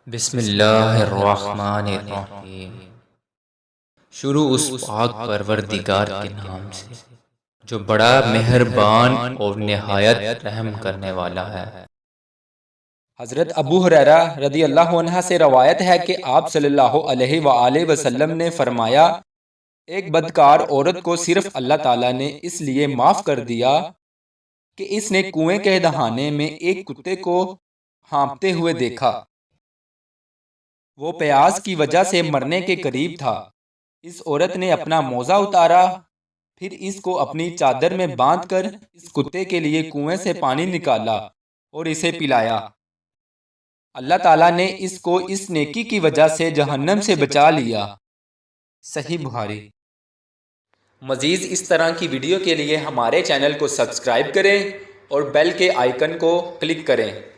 بسم اللہ الرحمن الرحیم۔ شروع اس پاک پروردگار کے نام سے جو بڑا مہربان اور نہایت رحم کرنے والا ہے۔ حضرت ابو ہریرہ رضی اللہ عنہ سے روایت ہے کہ آپ صلی اللہ علیہ وآلہ وسلم نے فرمایا، ایک بدکار عورت کو صرف اللہ تعالیٰ نے اس لیے معاف کر دیا کہ اس نے کنویں کے دہانے میں ایک کتے کو ہانپتے ہوئے دیکھا۔ وہ پیاس کی وجہ سے مرنے کے قریب تھا۔ اس عورت نے اپنا موزہ اتارا، پھر اس کو اپنی چادر میں باندھ کر اس کتے کے لیے کنویں سے پانی نکالا اور اسے پلایا۔ اللہ تعالیٰ نے اس کو اس نیکی کی وجہ سے جہنم سے بچا لیا۔ صحیح بخاری۔ مزید اس طرح کی ویڈیو کے لیے ہمارے چینل کو سبسکرائب کریں اور بیل کے آئیکن کو کلک کریں۔